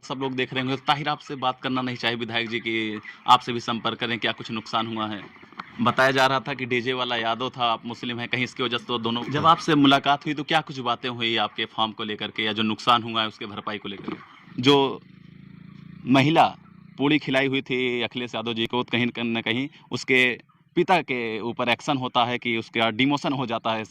सब लोग देख रहे होंगे, ताहिर आपसे बात करना नहीं चाहे विधायक जी कि आपसे भी संपर्क करें, क्या कुछ नुकसान हुआ है? बताया जा रहा था कि डीजे वाला यादव था, आप मुस्लिम हैं, कहीं इसकी वजह से तो दोनों जब आपसे मुलाकात हुई तो क्या कुछ बातें हुई आपके फार्म को लेकर के या जो नुकसान हुआ है उसके भरपाई को लेकर के? जो महिला पूड़ी खिलाई हुई थी अखिलेश यादव जी को, कहीं न कहीं उसके पिता के ऊपर एक्शन होता है कि उसका डिमोशन हो जाता है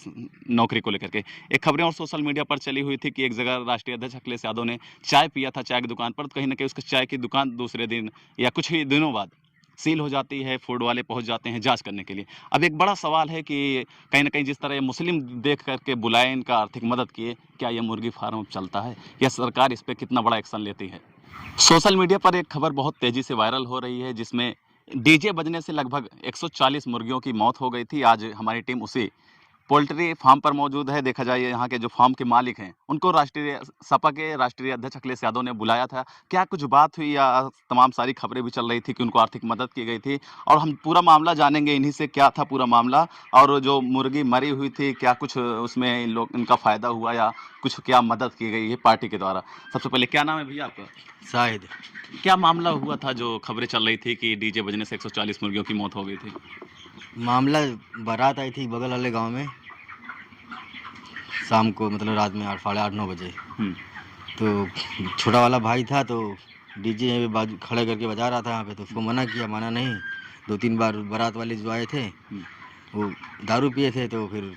नौकरी को लेकर के। एक खबरें और सोशल मीडिया पर चली हुई थी कि एक जगह राष्ट्रीय अध्यक्ष अखिलेश यादव ने चाय पिया था चाय की दुकान पर, तो कहीं न कहीं उसकी चाय की दुकान दूसरे दिन या कुछ ही दिनों बाद सील हो जाती है, फूड वाले पहुँच जाते हैं जाँच करने के लिए। अब एक बड़ा सवाल है कि कहीं न कहीं जिस तरह ये मुस्लिम देख कर के बुलाए, इनका आर्थिक मदद किए, क्या ये मुर्गी फार्म चलता है? या सरकार इस पे कितना बड़ा एक्शन लेती है? सोशल मीडिया पर एक खबर बहुत तेजी से वायरल हो रही है जिसमें डीजे बजने से लगभग 140 मुर्गियों की मौत हो गई थी। आज हमारी टीम उसी पोल्ट्री फार्म पर मौजूद है। देखा जाए यहाँ के जो फार्म के मालिक हैं, उनको राष्ट्रीय सपा के राष्ट्रीय अध्यक्ष अखिलेश यादव ने बुलाया था। क्या कुछ बात हुई या तमाम सारी खबरें भी चल रही थी कि उनको आर्थिक मदद की गई थी? और हम पूरा मामला जानेंगे इन्हीं से, क्या था पूरा मामला और जो मुर्गी मरी हुई थी, क्या कुछ उसमें इनका फ़ायदा हुआ या कुछ क्या मदद की गई है पार्टी के द्वारा? सबसे पहले क्या नाम है भैया आपका? शाहिद। क्या मामला हुआ था जो खबरें चल रही थी कि डीजे बजने से 140 मुर्गियों की मौत हो गई थी? मामला बारात आई थी बगल वाले गांव में शाम को, मतलब रात में 8 साढ़े 8 9 बजे। तो छोटा वाला भाई था तो डीजे यहीं पे बाजू खड़े करके बजा रहा था यहाँ पे, तो उसको मना किया, माना नहीं। 2-3 बार बारात वाले जो आए थे वो दारू पिए थे, तो फिर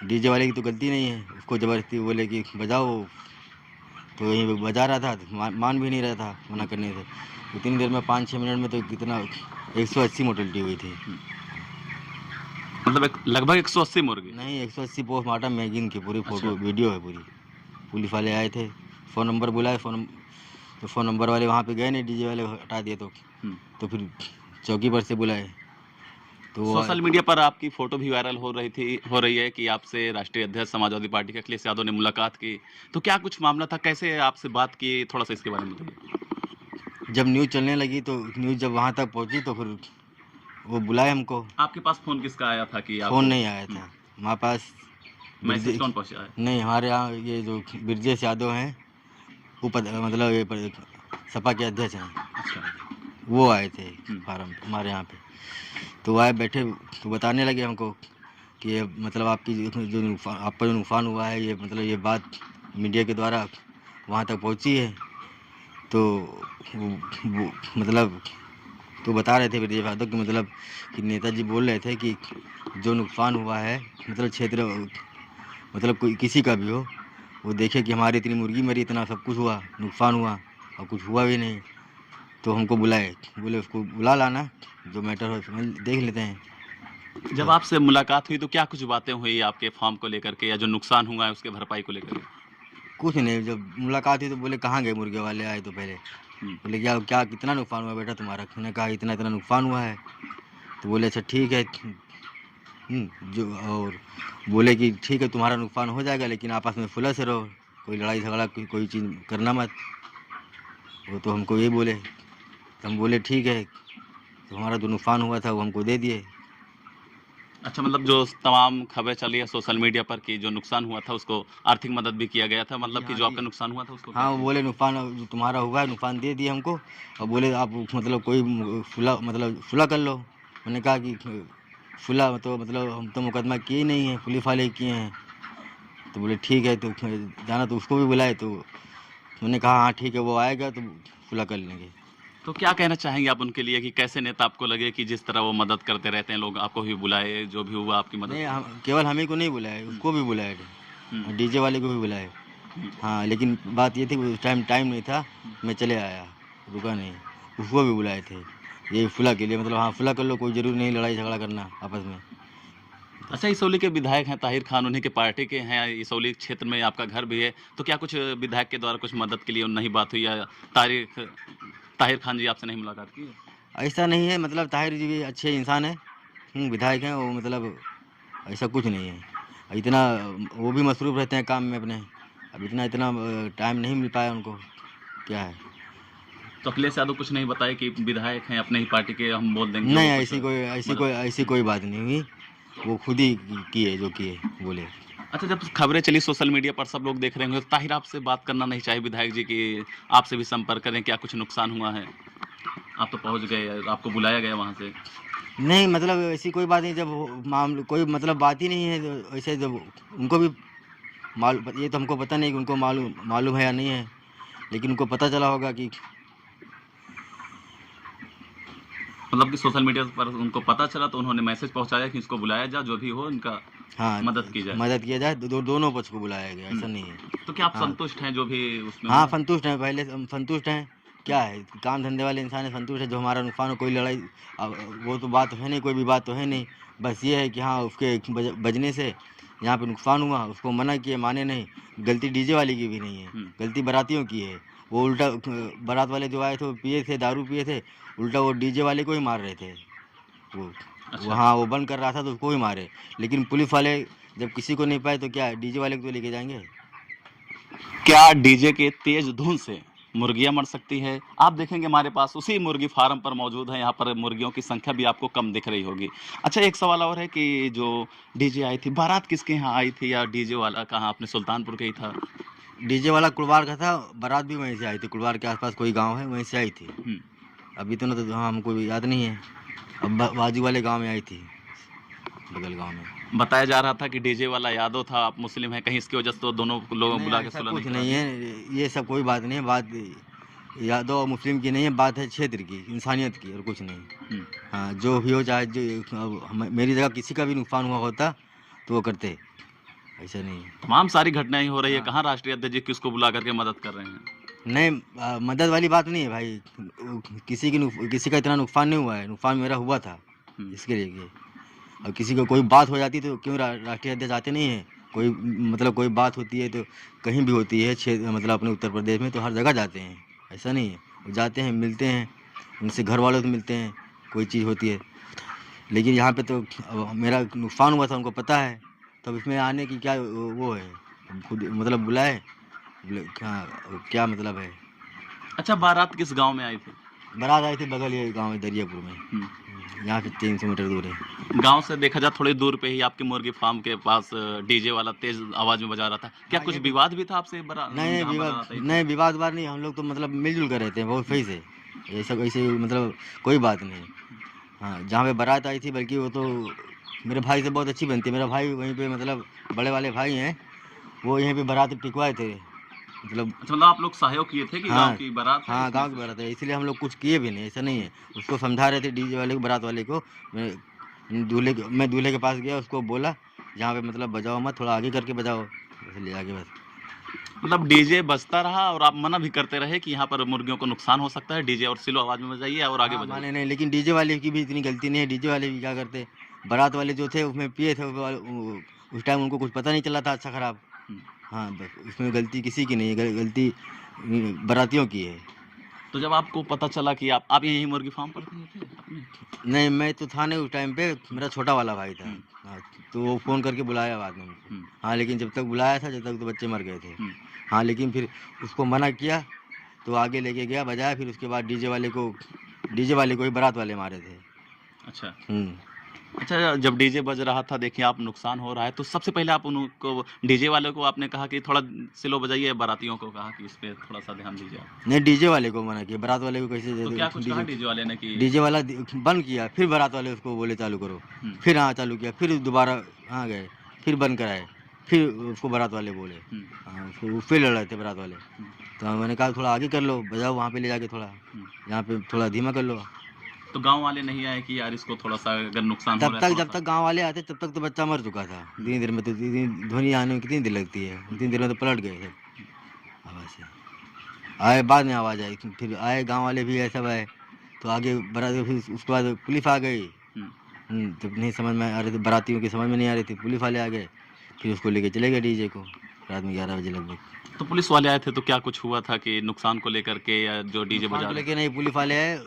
डीजे वाले की तो गलती नहीं है, उसको ज़बरदस्ती बोले कि बजाओ, तो यहीं पे बजा रहा था, तो मान भी नहीं रहा था मना करने से। इतनी देर में 5-6 मिनट में तो कितना 180 मोर्टेलिटी हुई थी। मतलब लगभग 180 मुर्गे? नहीं, 180 पोस्टमार्टम में की पूरी फोटो अच्छा। वीडियो है पूरी। पुलिस वाले आए थे, फ़ोन नंबर बुलाए, तो फ़ोन नंबर वाले वहाँ पे गए नहीं, डीजे वाले हटा दिए। तो फिर चौकी पर से बुलाए तो सोशल मीडिया पर आपकी फोटो भी वायरल हो रही है कि आपसे राष्ट्रीय अध्यक्ष समाजवादी पार्टी के अखिलेश यादव ने मुलाकात की, तो क्या कुछ मामला था, कैसे आपसे बात की, थोड़ा सा इसके बारे में बताइए। जब न्यूज़ चलने लगी तो न्यूज़ जब वहाँ तक पहुँची तो फिर वो बुलाए हमको। आपके पास फोन किसका आया था कि फ़ोन आपको? नहीं आया था हमारे पास। मैसेज कौन पहुंचा है? नहीं, हमारे यहाँ ये जो ब्रजेश यादव हैं, वो मतलब ये सपा के अध्यक्ष हैं, अच्छा। वो आए थे फार्म पे हमारे यहाँ पे। तो वो आए बैठे तो बताने लगे हमको कि ये मतलब आपकी जो आपका जो नुकसान हुआ है, ये मतलब ये बात मीडिया के द्वारा वहाँ तक पहुँची है। तो वो मतलब तो बता रहे थे ब्रजेश यादव कि मतलब कि नेताजी बोल रहे थे कि जो नुकसान हुआ है, मतलब क्षेत्र, मतलब कोई किसी का भी हो, वो देखे कि हमारी इतनी मुर्गी मरी, इतना सब कुछ हुआ, नुकसान हुआ और कुछ हुआ भी नहीं। तो हमको बुलाए, बोले उसको बुला लाना, जो मैटर हो समझ देख लेते हैं। जब आपसे मुलाकात हुई तो क्या कुछ बातें हुई आपके फार्म को लेकर के या जो नुकसान हुआ है उसके भरपाई को लेकर के? कुछ नहीं, जब मुलाकात हुई तो बोले कहाँ गए मुर्गे वाले, आए तो पहले बोले क्या क्या कितना नुकसान हुआ बेटा तुम्हारा? मैंने कहा इतना इतना नुकसान हुआ है। तो बोले अच्छा ठीक है। जो और बोले कि ठीक है तुम्हारा नुकसान हो जाएगा, लेकिन आपस में खुला से रहो, कोई लड़ाई झगड़ा कोई चीज़ करना मत। वो तो हमको ये बोले, तो हम बोले ठीक है। तो हमारा जो नुकसान हुआ था वो हमको दे दिए। अच्छा, मतलब जो तमाम खबरें चली है सोशल मीडिया पर कि जो नुकसान हुआ था उसको आर्थिक मदद भी किया गया था, मतलब कि जो आपका नुकसान हुआ था उसको हाँ, वो बोले नुकसान जो तुम्हारा हुआ है नुकसान दे दिए हमको, और बोले आप मतलब कोई सुलह कर लो। मैंने कहा कि सुलह तो मतलब हम तो मुकदमा किए ही नहीं है, पुलिस वाले किए हैं। तो बोले ठीक है, तो जाना, तो उसको भी बुलाए। तो मैंने कहा हाँ ठीक है, वो आएगा तो सुलह कर लेंगे। तो क्या कहना चाहेंगे आप उनके लिए कि कैसे नेता आपको लगे कि जिस तरह वो मदद करते रहते हैं, लोग आपको भी बुलाए, जो भी हुआ आपकी मदद? नहीं, केवल हम ही को नहीं बुलाए, उसको भी बुलाए थे, डीजे वाले को भी बुलाए। हाँ, लेकिन बात ये थी उस टाइम नहीं था, मैं चले आया, रुका नहीं। उसको भी बुलाए थे ये सुलह के लिए, मतलब हाँ सुलह कर लो, कोई ज़रूरी नहीं लड़ाई झगड़ा करना आपस में। अच्छा, इसौली के विधायक हैं ताहिर खान, उन्हीं के पार्टी के हैं, इसौली क्षेत्र में आपका घर भी है, तो क्या कुछ विधायक के द्वारा कुछ मदद के लिए नहीं बात हुई या ताहिर खान जी आपसे नहीं मुलाकात की? ऐसा नहीं है, मतलब ताहिर जी भी अच्छे इंसान हैं, विधायक हैं वो, मतलब ऐसा कुछ नहीं है। इतना वो भी मसरूफ़ रहते हैं काम में अपने, अब इतना टाइम नहीं मिल पाया उनको, क्या है। तो अखिलेश यादव कुछ नहीं बताए कि विधायक हैं अपने ही पार्टी के, हम बोल देंगे? नहीं, ऐसी कोई बात नहीं हुई, वो खुद ही किए जो किए बोले। अच्छा, जब खबरें चली सोशल मीडिया पर सब लोग देख रहे होंगे, तो ताहिर आपसे बात करना नहीं चाहिए विधायक जी कि आपसे भी संपर्क करें, क्या कुछ नुकसान हुआ है? आप तो पहुँच गए, आपको बुलाया गया वहाँ से। नहीं मतलब ऐसी कोई बात नहीं, जब मामले कोई मतलब बात ही नहीं है, तो ऐसे जब उनको भी मालूम, ये तो हमको पता नहीं कि उनको मालूम मालूम है या नहीं है, लेकिन उनको पता चला होगा कि मतलब कि सोशल मीडिया पर उनको पता चला तो उन्होंने मैसेज पहुँचाया कि इसको बुलाया जाए, जो भी हो इनका हाँ मदद की जाए। मदद किया जाए, दोनों पक्ष को बुलाया गया, ऐसा नहीं है। तो क्या आप हाँ संतुष्ट हैं जो भी उसमें हाँ हुआ? संतुष्ट हैं, पहले से हम संतुष्ट हैं। क्या है, काम धंधे वाले इंसान है, संतुष्ट है। जो हमारा नुकसान हो, कोई लड़ाई वो तो बात है नहीं, कोई भी बात तो है नहीं। बस ये है कि हाँ उसके बजने से यहाँ पे नुकसान हुआ, उसको मना किए, माने नहीं। गलती डीजे वाले की भी नहीं है, गलती बारातियों की है। वो उल्टा बारात वाले जो आए थे वो पिए थे, दारू पिए थे, उल्टा वो डीजे वाले को ही मार रहे थे। वो अच्छा। हाँ वो बंद कर रहा था तो उसको ही मारे। लेकिन पुलिस वाले जब किसी को नहीं पाए तो क्या डीजे वाले को तो लेके जाएंगे। क्या डीजे के तेज धुन से मुर्गियां मर सकती है? आप देखेंगे हमारे पास उसी मुर्गी फार्म पर मौजूद है, यहाँ पर मुर्गियों की संख्या भी आपको कम दिख रही होगी। अच्छा, एक सवाल और है कि जो डीजे आई थी, बारात किसके यहाँ आई थी या डीजे वाला कहाँ अपने सुल्तानपुर का ही था? डीजे वाला कुड़वार का था, बारात भी वहीं से आई थी। कुड़वार के आसपास कोई गांव है, वहीं से आई थी। हम्म, अभी तो ना, तो हाँ हमको भी याद नहीं है। अब बाजू वाले गांव में आई थी, बगल गांव में। बताया जा रहा था कि डीजे वाला यादव था, आप मुस्लिम हैं, कहीं इसकी वजह से तो दोनों लोगों को नहीं बुला के ऐसा सुलह कुछ नहीं करा नहीं दी? है, ये सब कोई बात नहीं है। बात यादव और मुस्लिम की नहीं है, बात है क्षेत्र की, इंसानियत की, और कुछ नहीं। हम्म। हाँ जो भी हो, चाहे जो मेरी जगह किसी का भी नुकसान हुआ होता तो वो करते, ऐसा नहीं है। तमाम सारी घटनाएं हो रही है, हाँ कहाँ राष्ट्रीय अध्यक्ष जी किसको बुला करके मदद कर रहे हैं? नहीं, मदद वाली बात नहीं है भाई। किसी का इतना नुकसान नहीं हुआ है, नुकसान मेरा हुआ था, हम्म, इसके लिए। अब किसी को कोई बात हो जाती तो क्यों राष्ट्रीय अध्यक्ष आते नहीं हैं। कोई मतलब कोई बात होती है तो कहीं भी होती है, क्षेत्र मतलब अपने उत्तर प्रदेश में तो हर जगह जाते हैं, ऐसा नहीं है। वो जाते हैं, मिलते हैं, उनसे घर वालों से मिलते हैं, कोई चीज़ होती है। लेकिन यहाँ पे तो अब मेरा नुकसान हुआ था, उनको पता है, तब इसमें आने की क्या वो है। खुद मतलब बुलाए, क्या क्या मतलब है। अच्छा, बारात किस गांव में आई थी? बारात आई थी बगल ये गाँव है, दरियापुर में। यहाँ से 300 मीटर दूर है। गांव से देखा जाए थोड़ी दूर पे ही आपकी मुर्गी फार्म के पास डीजे वाला तेज आवाज में बजा रहा था, क्या हाँ कुछ ये विवाद भी था आपसे नहीं नहीं जहाँ बारात आई थी? नहीं, विवाद वाद नहीं, हम लोग तो मतलब मिलजुल कर रहते हैं बहुत सही से। ये सब ऐसे मतलब कोई बात नहीं। हाँ जहाँ पे बारात आई थी, बल्कि वो तो मेरे भाई से बहुत अच्छी बनती है। मेरा भाई वहीं पे मतलब बड़े वाले भाई हैं, वो यहीं पे बारात टिकवाए थे मतलब। अच्छा, मतलब आप लोग सहयोग किए थे कि गांव हाँ की बारात है हाँ इसमें गांव की बारात है, इसलिए हम लोग कुछ किए भी नहीं, ऐसा नहीं है। उसको समझा रहे थे डीजे वाले को, बारात वाले को। मैं दूल्हे के पास गया, उसको बोला जहाँ पे मतलब बजाओ मत, थोड़ा आगे करके बजाओ, बस ले आगे बस। मतलब डीजे बजता रहा और आप मना भी करते रहे कि यहाँ पर मुर्गियों को नुकसान हो सकता है, डीजे और स्लो आवाज में बजाइए और आगे हाँ बजाइए? माने नहीं, लेकिन डीजे वाले की भी इतनी गलती नहीं है। डीजे वाले भी क्या करते, बारात वाले जो थे उसमें पिए थे, उस टाइम उनको कुछ पता नहीं चला था अच्छा खराब। हम्म। हाँ बस उसमें गलती किसी की नहीं है, गलती बारातियों की है। तो जब आपको पता चला कि आप यही मुर्गी फार्म पर थे अपने? नहीं मैं तो था नहीं उस टाइम पे, मेरा छोटा वाला भाई था। हम्म, हाँ तो वो फ़ोन करके बुलाया बाद में मुझको। हम्म, हाँ लेकिन जब तक बुलाया था, जब तक तो बच्चे मर गए थे। हम्म। हाँ लेकिन फिर उसको मना किया तो आगे लेके गया, बजाया, फिर उसके बाद डीजे वाले को ही बारात वाले मारे थे। अच्छा। हम्म। अच्छा, जब डीजे बज रहा था, देखिए आप नुकसान हो रहा है, तो सबसे पहले आप उनको डीजे वाले को आपने कहा कि थोड़ा स्लो बजाइए, बारातियों को कहा कि इस पे थोड़ा सा ध्यान दीजिए आप? नहीं डीजे वाले को मना किया, बारात वाले को कैसे तो क्या कुछ कहा डीजे वाले ने कि? डीजे वाला बंद किया, फिर बारात वाले उसको बोले चालू करो। हम्म, फिर हाँ चालू किया, फिर दोबारा हाँ गए, फिर बंद कराए, फिर उसको बारात वाले बोले। हम्म, हाँ उसको फिर लड़ रहे थे बारात वाले। हम्म, तो मैंने कहा थोड़ा आगे कर लो, बजाओ वहाँ पे ले जाके, थोड़ा हम्म। यहाँ पे थोड़ा धीमा कर लो। तो गांव वाले नहीं आए कि यार इसको थोड़ा सा अगर नुकसान हो रहा है थोड़ा जब सा? तक गांव वाले आते तब तक तो बच्चा मर चुका था। इतनी देर में तो ध्वनि आने में कितनी देर लगती है, उतनी देर में तो पलट गए थे आवाज़ से। आए बाद में आवाज़ आई, फिर आए गांव वाले भी, ऐसा आए तो आगे बारात, फिर उसके बाद पुलिस आ गई। तो नहीं समझ में आ रही थी, बारातियों की समझ में नहीं आ रही थी, पुलिस वाले आ गए, फिर उसको लेके चले गए डीजे को, रात में 11 बजे लगभग। तो पुलिस वाले आए थे तो क्या कुछ हुआ था कि नुकसान को लेकर के, या जो डीजे नुकसान बजा को रहे? लेके नहीं, पुलिस वाले आए,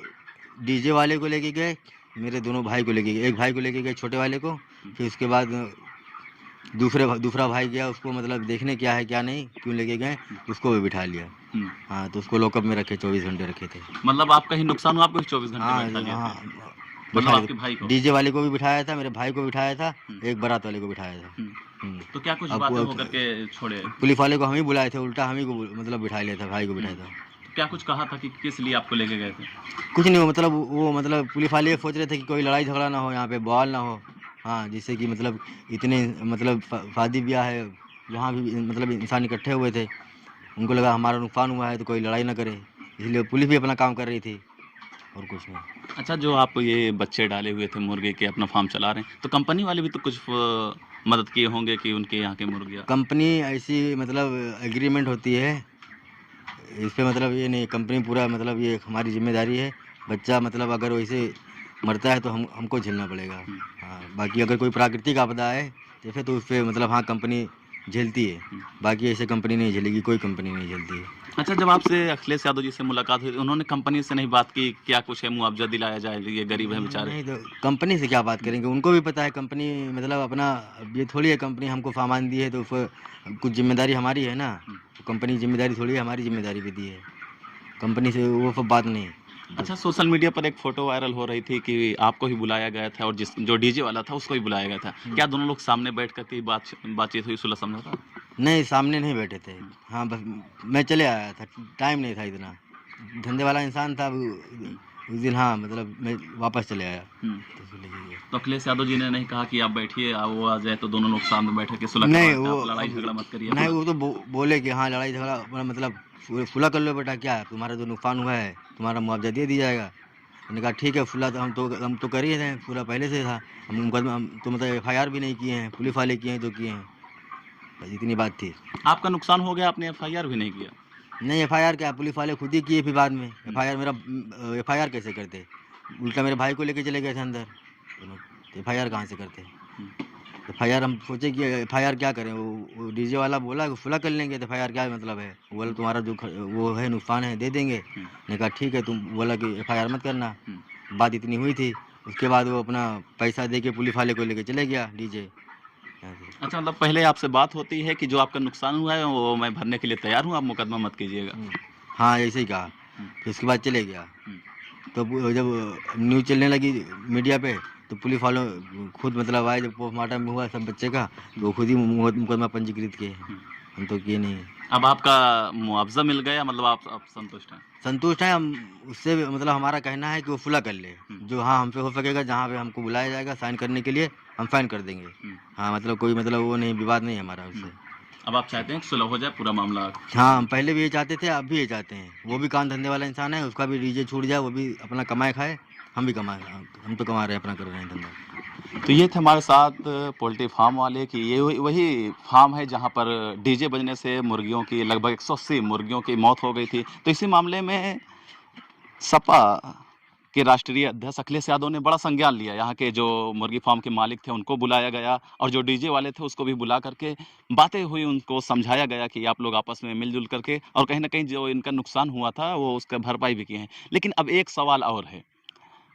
डीजे वाले को लेके गए, मेरे दोनों भाई को लेके गए। एक भाई को लेके गए, छोटे वाले को। फिर उसके बाद दूसरा भाई गया, उसको मतलब देखने क्या है क्या नहीं, क्यों लेके गए, उसको भी बिठा लिया। हाँ तो उसको लॉकअप में रखे, 24 घंटे रखे थे। मतलब आपका ही नुकसान हुआ, आपको 24 घंटे हाँ बैठा लिया था? हाँ मतलब आपके भाई को? डीजे वाले को भी बिठाया था, मेरे भाई को बिठाया था, हम्म। एक बारात वाले को बिठाया था। तो क्या कुछ अब बातें वो- होकर के छोड़े? पुलिस वाले को हम ही बुलाए थे, उल्टा हम ही को मतलब बिठा लिया था, भाई को बिठाया था। तो क्या कुछ कहा था कि किस लिए आपको लेके गए थे? कुछ नहीं, मतलब वो मतलब पुलिस वाले ये सोच रहे थे कि कोई लड़ाई झगड़ा ना हो, यहाँ पे बवाल ना हो। हाँ, जिससे कि मतलब इतने मतलब शादी ब्याह है, जहाँ भी मतलब इंसान इकट्ठे हुए थे, उनको लगा हमारा नुकसान हुआ है तो कोई लड़ाई ना करे, इसलिए पुलिस भी अपना काम कर रही थी, और कुछ नहीं। अच्छा, जो आप ये बच्चे डाले हुए थे मुर्गे के, अपना फार्म चला रहे हैं, तो कंपनी वाले भी तो कुछ मदद किए होंगे कि उनके यहाँ के मुर्गियाँ? कंपनी ऐसी मतलब एग्रीमेंट होती है इस पे, मतलब ये नहीं, कंपनी पूरा मतलब ये हमारी जिम्मेदारी है। बच्चा मतलब अगर वैसे मरता है तो हमको झेलना पड़ेगा। हाँ, बाकी अगर कोई प्राकृतिक आपदा है जैसे तो उस पर मतलब हाँ कंपनी झेलती है, बाकी ऐसे कंपनी नहीं झेलेगी, कोई कंपनी नहीं झेलती है। अच्छा, जब आपसे अखिलेश यादव जी से मुलाकात हुई, उन्होंने कंपनी से नहीं बात की, क्या कुछ है मुआवजा दिलाया जाए, ये गरीब है बेचारे? नहीं तो कंपनी से क्या बात करेंगे, उनको भी पता है कंपनी मतलब अपना, अब ये थोड़ी है कंपनी हमको सामान दी है तो उस पर कुछ जिम्मेदारी हमारी है ना, तो कंपनी की जिम्मेदारी थोड़ी है, हमारी जिम्मेदारी भी दी है, कंपनी से वो सब बात नहीं। अच्छा, सोशल मीडिया पर एक फोटो वायरल हो रही थी कि आपको ही बुलाया गया था और जो डीजे वाला था उसको ही बुलाया गया था। क्या दोनों लोग सामने बैठ कर के बातचीत हुई, सुलह समझौता? नहीं, सामने नहीं बैठे थे। हाँ, बस मैं चले आया था, टाइम नहीं था इतना, धंधे वाला इंसान था उस दिन। हाँ, मतलब मैं वापस चले आया। तो इसलिए ये- तो अखिलेश यादव जी ने नहीं कहा कि आप बैठिए, वो आ जाए तो दोनों लोग सामने बैठ के सुलह नहीं, करवाएं, वो आप लड़ाई झगड़ा मत करिए? नहीं, वो तो बोले कि हाँ लड़ाई झगड़ा अपना मतलब फुला कर लो बेटा, क्या है तुम्हारा जो नुकसान हुआ है तुम्हारा मुआवजा दे दिया जाएगा। मैंने कहा ठीक है, फुला तो हम तो कर ही रहे हैं, फुला पहले से था, हम मुकदमा हम तो मतलब FIR भी नहीं किए हैं, पुलिस वाले किए हैं जो किए हैं, बस इतनी बात थी। आपका नुकसान हो गया, आपने FIR भी नहीं किया? नहीं, FIR क्या, पुलिस वाले खुद ही किए, फिर बाद में FIR कैसे करते, उल्टा मेरे भाई को लेके चले गए थे अंदर, तो FIR कहाँ से करते। FIR हम सोचे कि FIR क्या करें, वो डीजे वाला बोला कि फुला कर लेंगे, तो FIR क्या मतलब है, वो बोला तुम्हारा जो वो है नुकसान है दे देंगे। मैंने कहा ठीक है, तुम बोला कि FIR मत करना, बात इतनी हुई थी। उसके बाद वो अपना पैसा दे के पुलिस वाले को लेके चले गया डीजे। अच्छा, मतलब पहले आपसे बात होती है कि जो आपका नुकसान हुआ है वो मैं भरने के लिए तैयार हूँ, आप मुकदमा मत कीजिएगा। हाँ, ऐसे ही कहा, फिर उसके बाद चले गया। तो जब न्यूज़ चलने लगी मीडिया पे, तो पुलिस वालों खुद मतलब आए, जब पोस्टमार्टम हुआ सब बच्चे का, तो वो खुद ही मुकदमा पंजीकृत किए, हम तो किए नहीं। अब आपका मुआवजा मिल गया, मतलब आप संतुष्ट हैं? संतुष्ट हैं हम उससे, मतलब हमारा कहना है कि वो फुला कर ले, जो हाँ हमसे हो सकेगा, जहाँ पे हमको बुलाया जाएगा साइन करने के लिए हम साइन कर देंगे। हाँ, मतलब कोई मतलब वो नहीं, विवाद नहीं है हमारा उससे। अब आप चाहते हैं कि सुलह हो जाए पूरा मामला? हाँ, हम पहले भी ये चाहते थे, अब भी ये चाहते हैं, वो भी काम धंधे वाला इंसान है, उसका भी डीजे छूट जाए, वो भी अपना कमाए खाए, हम भी कमाए, हम तो कमा रहे हैं, अपना कर रहे हैं धंधा। तो ये थे हमारे साथ पोल्ट्री फार्म वाले कि ये वही फार्म है जहाँ पर डीजे बजने से मुर्गियों की लगभग 180 मुर्गियों की मौत हो गई थी। तो इसी मामले में सपा के राष्ट्रीय अध्यक्ष अखिलेश यादव ने बड़ा संज्ञान लिया। यहाँ के जो मुर्गी फार्म के मालिक थे उनको बुलाया गया और जो डीजे वाले थे उसको भी बुला करके बातें हुई, उनको समझाया गया कि आप लोग आपस में मिलजुल करके, और कहीं ना कहीं जो इनका नुकसान हुआ था वो उसका भरपाई भी किए हैं। लेकिन अब एक सवाल और है,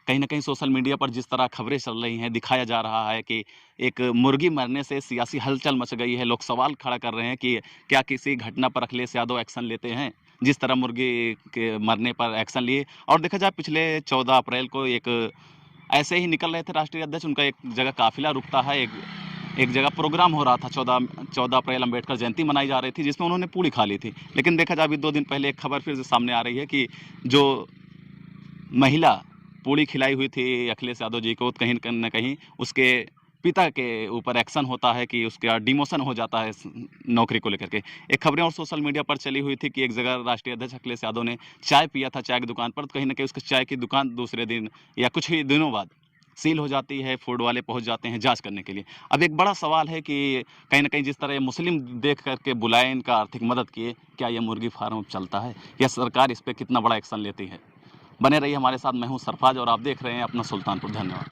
कहीं न कहीं सोशल मीडिया पर जिस तरह खबरें चल रही हैं, दिखाया जा रहा है कि एक मुर्गी मरने से सियासी हलचल मच गई है। लोग सवाल खड़ा कर रहे हैं कि क्या किसी घटना पर अखिलेश यादव एक्शन लेते हैं, जिस तरह मुर्गी के मरने पर एक्शन लिए। और देखा जाए पिछले 14 अप्रैल को एक ऐसे ही निकल रहे थे राष्ट्रीय अध्यक्ष, उनका एक जगह काफ़िला रुकता है, एक जगह प्रोग्राम हो रहा था, 14 अप्रैल अम्बेडकर जयंती मनाई जा रही थी, जिसमें उन्होंने पूड़ी खा ली थी। लेकिन देखा जाए अभी 2 दिन पहले एक खबर फिर से सामने आ रही है कि जो महिला पूड़ी खिलाई हुई थी अखिलेश यादव जी को, कहीं न कहीं उसके पिता के ऊपर एक्शन होता है कि उसका डिमोशन हो जाता है नौकरी को लेकर के। एक खबरें और सोशल मीडिया पर चली हुई थी कि एक जगह राष्ट्रीय अध्यक्ष अखिलेश यादव ने चाय पिया था चाय की दुकान पर, तो कहीं न कहीं उसकी चाय की दुकान दूसरे दिन या कुछ ही दिनों बाद सील हो जाती है, फूड वाले पहुंच जाते हैं जांच करने के लिए। अब एक बड़ा सवाल है कि कहीं न कहीं जिस तरह ये मुस्लिम देख करके बुलाए, इनका आर्थिक मदद किए, क्या ये मुर्गी फार्म चलता है या सरकार इस पर कितना बड़ा एक्शन लेती है? बने रहिए हमारे साथ, मैं हूं सरफराज और आप देख रहे हैं अपना सुल्तानपुर। धन्यवाद।